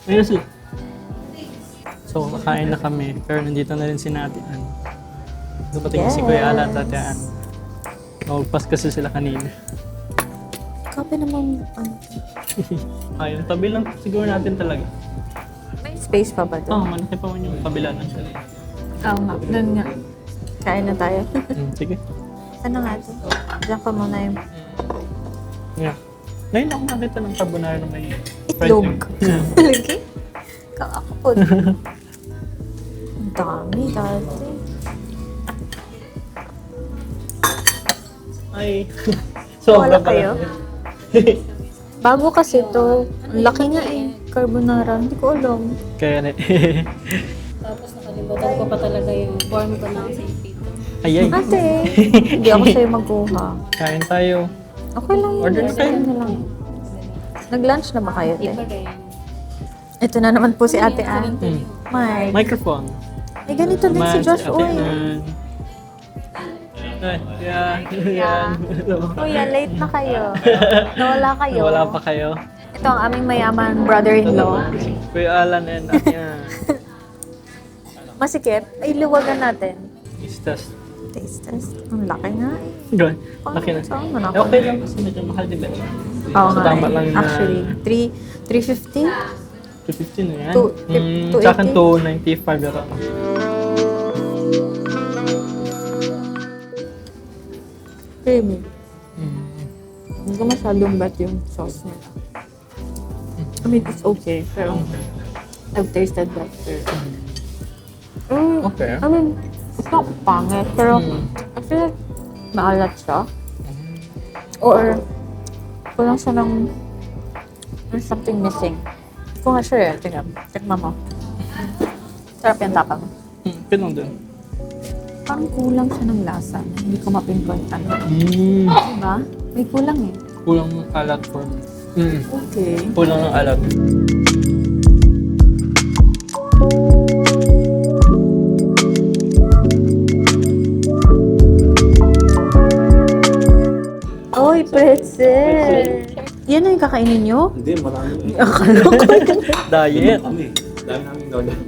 Ayun sila. So, kakain na kami. Pero nandito na rin si Nati. Dumating si Kuya Alan at Ate Ann. Magpas kasi sila kanina. Kape naman, Ayun, tabi lang siguro natin talaga. may space pa ba doon? Malaki pa man yung kabila ng sila. Oo nga, doon nga. Kain na tayo. Sige. Ano nga ito? Diyan ka muna yung Yeah. Ngayon ako nakita ng carbonara na may itlog. Yeah. Lagi? Kakakapod. Ang dami dati. Ay. Wala pala. kayo? Bago kasi to. Ang laki nga eh. Carbonara. Hindi ko alam. Kaya na. Tapos nakalimutan ko pa talaga yung form ko ng safety. Ayay. Ate, hindi ako sa'yo magkuha. Kain tayo. Okay lang yun. Order na kayo. Sige na lang. Nag-lunch na ba kayo, te? Iba rin. Ito na naman po si Ate Ann. Mike. Microphone. Eh, ganito din si Josh, Ate oy. Ann. Ay, yan. Yan. Kuya, late na kayo. Nawala kayo. Wala pa kayo. Ito ang aming mayaman brother-in-law. Kuya Alan and Ate Ann. Masikip. Ay, luwagan natin. Istas. Taste test. Ang laki nga. Good. Laki na. Saan mo na Eh, okay lang kasi medyo mahal din ba? Oo So, nga. tama lang na Actually, 350? 250 na yan. Two- 280? Sa akin 295 yata. Creamy. Hindi ko masyadong bet yung sauce nila. I mean, it's okay. Pero, I've tasted better. Okay. I mean, it's not pangit. Pero, I feel like maalat siya. Or, kulang siya ng there's something missing. Hindi ko nga sure eh. Tingnan mo. Sarap yung tapang. Pinong dun. Parang kulang siya ng lasa. Hindi ko mapinpoint ano. Mm. Diba? May kulang eh. Kulang ng alat for... Okay. Kulang ng alat. Oy, pretzel! Yan na yung kakainin nyo? Hindi, marami. Akala ko. Diet. Kami. Dami namin gawin.